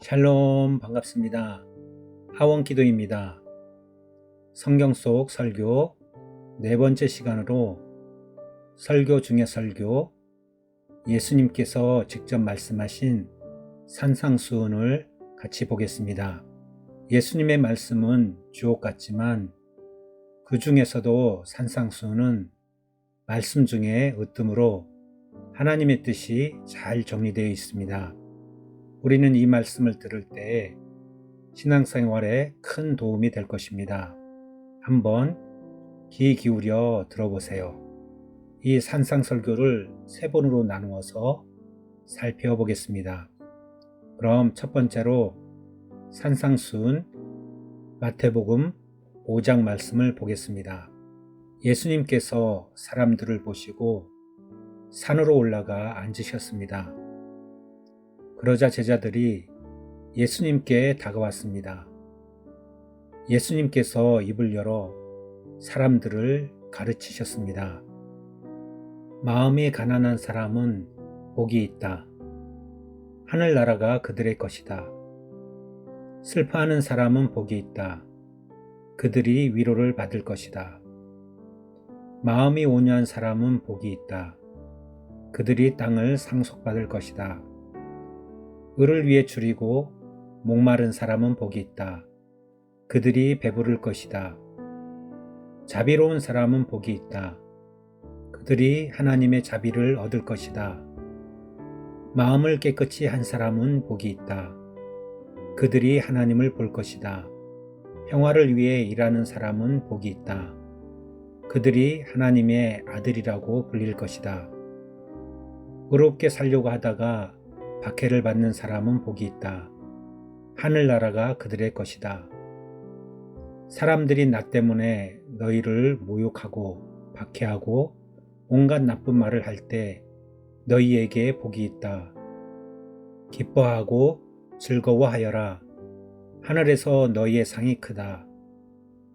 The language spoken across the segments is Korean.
샬롬 반갑습니다. 하원기도입니다. 성경 속 설교 네 번째 시간으로 설교 중의 설교, 예수님께서 직접 말씀하신 산상수훈을 같이 보겠습니다. 예수님의 말씀은 주옥 같지만 그 중에서도 산상수훈은 말씀 중에 으뜸으로 하나님의 뜻이 잘 정리되어 있습니다. 우리는 이 말씀을 들을 때 신앙생활에 큰 도움이 될 것입니다. 한번 귀 기울여 들어보세요. 이 산상설교를 세 번으로 나누어서 살펴보겠습니다. 그럼 첫 번째로 산상수훈 마태복음 5장 말씀을 보겠습니다. 예수님께서 사람들을 보시고 산으로 올라가 앉으셨습니다. 그러자 제자들이 예수님께 다가왔습니다. 예수님께서 입을 열어 사람들을 가르치셨습니다. 마음이 가난한 사람은 복이 있다. 하늘나라가 그들의 것이다. 슬퍼하는 사람은 복이 있다. 그들이 위로를 받을 것이다. 마음이 온유한 사람은 복이 있다. 그들이 땅을 상속받을 것이다. 을을 위해 줄이고 목마른 사람은 복이 있다. 그들이 배부를 것이다. 자비로운 사람은 복이 있다. 그들이 하나님의 자비를 얻을 것이다. 마음을 깨끗이 한 사람은 복이 있다. 그들이 하나님을 볼 것이다. 평화를 위해 일하는 사람은 복이 있다. 그들이 하나님의 아들이라고 불릴 것이다. 의롭게 살려고 하다가 박해를 받는 사람은 복이 있다. 하늘나라가 그들의 것이다. 사람들이 나 때문에 너희를 모욕하고 박해하고 온갖 나쁜 말을 할 때 너희에게 복이 있다. 기뻐하고 즐거워하여라. 하늘에서 너희의 상이 크다.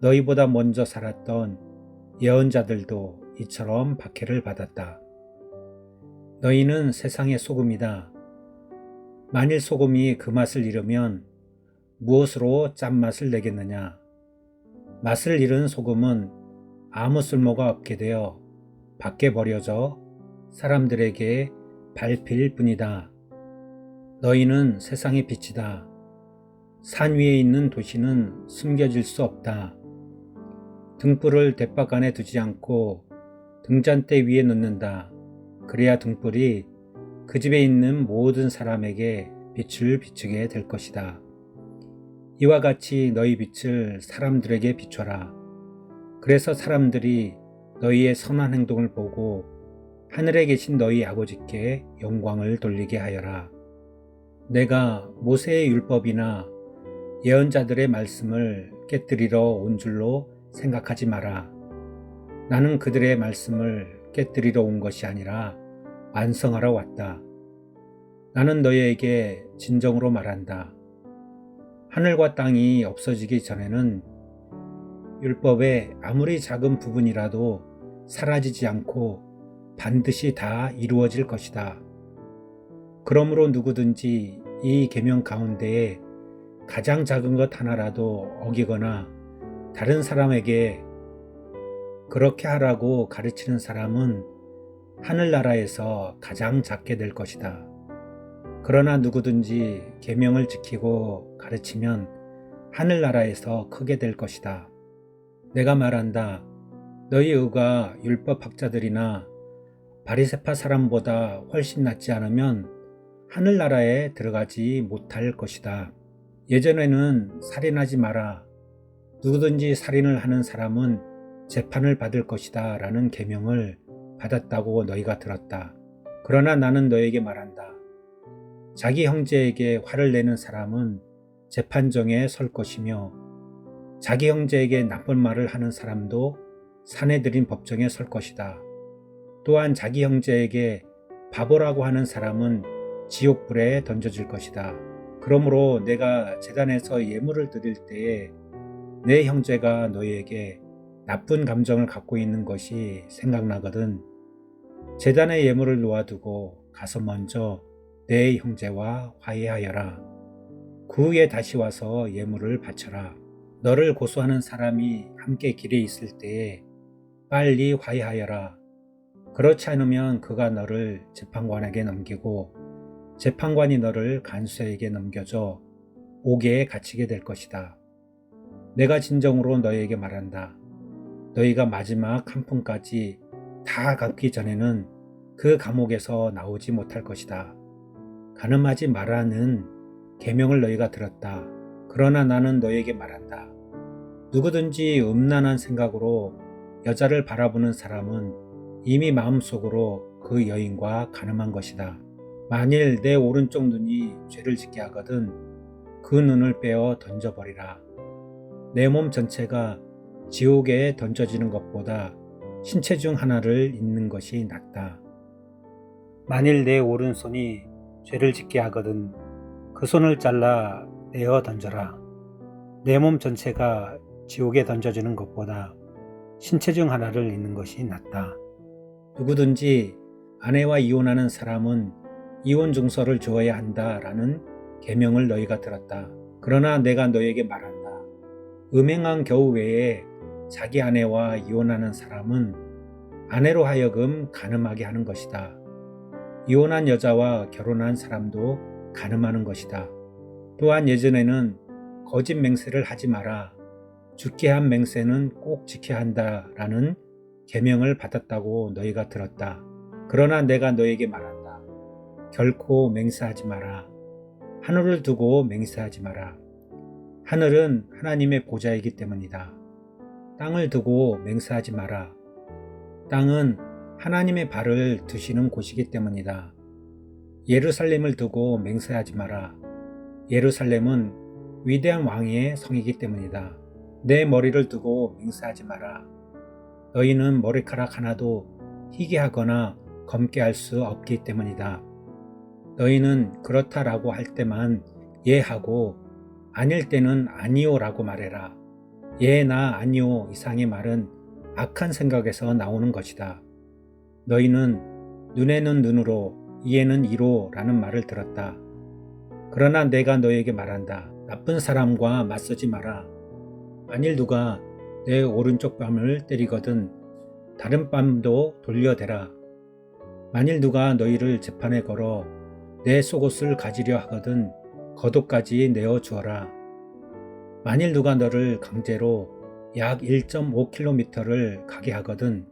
너희보다 먼저 살았던 예언자들도 이처럼 박해를 받았다. 너희는 세상의 소금이다. 만일 소금이 그 맛을 잃으면 무엇으로 짠맛을 내겠느냐? 맛을 잃은 소금은 아무 쓸모가 없게 되어 밖에 버려져 사람들에게 밟힐 뿐이다. 너희는 세상의 빛이다. 산 위에 있는 도시는 숨겨질 수 없다. 등불을 돛박 안에 두지 않고 등잔대 위에 놓는다. 그래야 등불이 그 집에 있는 모든 사람에게 빛을 비추게 될 것이다. 이와 같이 너희 빛을 사람들에게 비춰라. 그래서 사람들이 너희의 선한 행동을 보고 하늘에 계신 너희 아버지께 영광을 돌리게 하여라. 내가 모세의 율법이나 예언자들의 말씀을 깨뜨리러 온 줄로 생각하지 마라. 나는 그들의 말씀을 깨뜨리러 온 것이 아니라 완성하러 왔다. 나는 너희에게 진정으로 말한다. 하늘과 땅이 없어지기 전에는 율법의 아무리 작은 부분이라도 사라지지 않고 반드시 다 이루어질 것이다. 그러므로 누구든지 이 계명 가운데에 가장 작은 것 하나라도 어기거나 다른 사람에게 그렇게 하라고 가르치는 사람은 하늘나라에서 가장 작게 될 것이다. 그러나 누구든지 계명을 지키고 가르치면 하늘나라에서 크게 될 것이다. 내가 말한다. 너희 의가 율법학자들이나 바리새파 사람보다 훨씬 낫지 않으면 하늘나라에 들어가지 못할 것이다. 예전에는 살인하지 마라. 누구든지 살인을 하는 사람은 재판을 받을 것이다 라는 계명을 받았다고 너희가 들었다. 그러나 나는 너에게 말한다. 자기 형제에게 화를 내는 사람은 재판정에 설 것이며 자기 형제에게 나쁜 말을 하는 사람도 사내들인 법정에 설 것이다. 또한 자기 형제에게 바보라고 하는 사람은 지옥불에 던져질 것이다. 그러므로 내가 제단에서 예물을 드릴 때에 내 형제가 너희에게 나쁜 감정을 갖고 있는 것이 생각나거든 제단에 예물을 놓아두고 가서 먼저 내 형제와 화해하여라. 그 후에 다시 와서 예물을 바쳐라. 너를 고소하는 사람이 함께 길에 있을 때에 빨리 화해하여라. 그렇지 않으면 그가 너를 재판관에게 넘기고 재판관이 너를 간수에게 넘겨줘 옥에 갇히게 될 것이다. 내가 진정으로 너희에게 말한다. 너희가 마지막 한 푼까지 다 갚기 전에는 그 감옥에서 나오지 못할 것이다. 간음하지 말라는 계명을 너희가 들었다. 그러나 나는 너희에게 말한다. 누구든지 음란한 생각으로 여자를 바라보는 사람은 이미 마음속으로 그 여인과 간음한 것이다. 만일 내 오른쪽 눈이 죄를 짓게 하거든 그 눈을 빼어 던져버리라. 내 몸 전체가 지옥에 던져지는 것보다 신체 중 하나를 잃는 것이 낫다. 만일 내 오른손이 죄를 짓게 하거든 그 손을 잘라 내어 던져라. 내 몸 전체가 지옥에 던져지는 것보다 신체 중 하나를 잃는 것이 낫다. 누구든지 아내와 이혼하는 사람은 이혼 증서를 주어야 한다라는 계명을 너희가 들었다. 그러나 내가 너희에게 말한다. 음행한 겨우 외에 자기 아내와 이혼하는 사람은 아내로 하여금 간음하게 하는 것이다. 이혼한 여자와 결혼한 사람도 간음하는 것이다. 또한 예전에는 거짓 맹세를 하지 마라. 죽게 한 맹세는 꼭 지켜야 한다라는 계명을 받았다고 너희가 들었다. 그러나 내가 너희에게 말한다. 결코 맹세하지 마라. 하늘을 두고 맹세하지 마라. 하늘은 하나님의 보좌이기 때문이다. 땅을 두고 맹세하지 마라. 땅은 하나님의 발을 두시는 곳이기 때문이다. 예루살렘을 두고 맹세하지 마라. 예루살렘은 위대한 왕의 성이기 때문이다. 내 머리를 두고 맹세하지 마라. 너희는 머리카락 하나도 희게 하거나 검게 할 수 없기 때문이다. 너희는 그렇다라고 할 때만 예 하고 아닐 때는 아니오라고 말해라. 예나 아니오 이상의 말은 악한 생각에서 나오는 것이다. 너희는 눈에는 눈으로 이에는 이로 라는 말을 들었다. 그러나 내가 너희에게 말한다. 나쁜 사람과 맞서지 마라. 만일 누가 내 오른쪽 뺨을 때리거든 다른 뺨도 돌려대라. 만일 누가 너희를 재판에 걸어 내 속옷을 가지려 하거든 겉옷까지 내어주어라. 만일 누가 너를 강제로 약 1.5km를 가게 하거든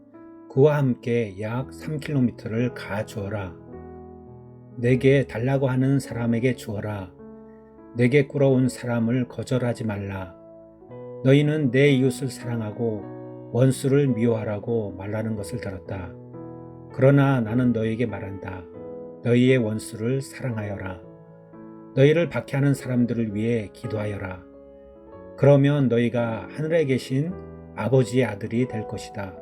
그와 함께 약 3km를 가주어라. 내게 달라고 하는 사람에게 주어라. 내게 꿇어온 사람을 거절하지 말라. 너희는 내 이웃을 사랑하고 원수를 미워하라고 말하는 것을 들었다. 그러나 나는 너희에게 말한다. 너희의 원수를 사랑하여라. 너희를 박해하는 사람들을 위해 기도하여라. 그러면 너희가 하늘에 계신 아버지의 아들이 될 것이다.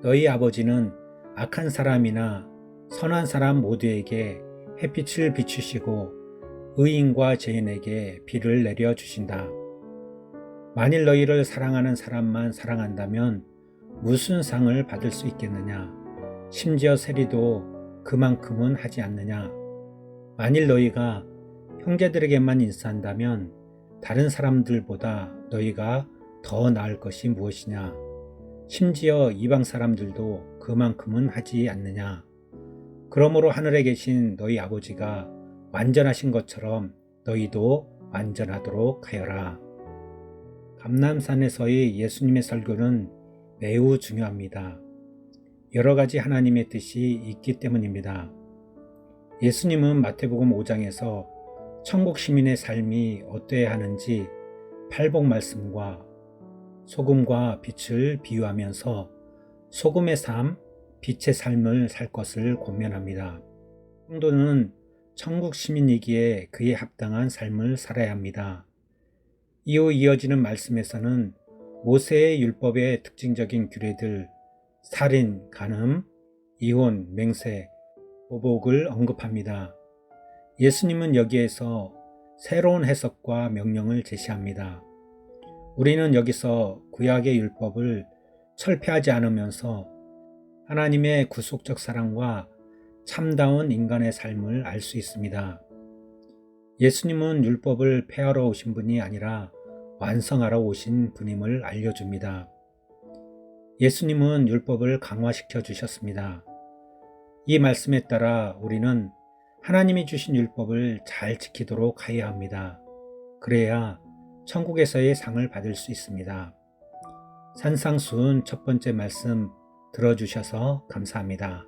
너희 아버지는 악한 사람이나 선한 사람 모두에게 햇빛을 비추시고 의인과 죄인에게 비를 내려주신다. 만일 너희를 사랑하는 사람만 사랑한다면 무슨 상을 받을 수 있겠느냐? 심지어 세리도 그만큼은 하지 않느냐? 만일 너희가 형제들에게만 인사한다면 다른 사람들보다 너희가 더 나을 것이 무엇이냐? 심지어 이방 사람들도 그만큼은 하지 않느냐? 그러므로 하늘에 계신 너희 아버지가 완전하신 것처럼 너희도 완전하도록 하여라. 감람산에서의 예수님의 설교는 매우 중요합니다. 여러 가지 하나님의 뜻이 있기 때문입니다. 예수님은 마태복음 5장에서 천국 시민의 삶이 어떠해야 하는지 팔복 말씀과 소금과 빛을 비유하면서 소금의 삶, 빛의 삶을 살 것을 권면합니다. 성도는 천국 시민이기에 그에 합당한 삶을 살아야 합니다. 이후 이어지는 말씀에서는 모세의 율법의 특징적인 규례들, 살인, 간음, 이혼, 맹세, 보복을 언급합니다. 예수님은 여기에서 새로운 해석과 명령을 제시합니다. 우리는 여기서 구약의 율법을 철폐하지 않으면서 하나님의 구속적 사랑과 참다운 인간의 삶을 알 수 있습니다. 예수님은 율법을 폐하러 오신 분이 아니라 완성하러 오신 분임을 알려줍니다. 예수님은 율법을 강화시켜 주셨습니다. 이 말씀에 따라 우리는 하나님이 주신 율법을 잘 지키도록 해야 합니다. 그래야 천국에서의 상을 받을 수 있습니다. 산상수훈 첫 번째 말씀 들어주셔서 감사합니다.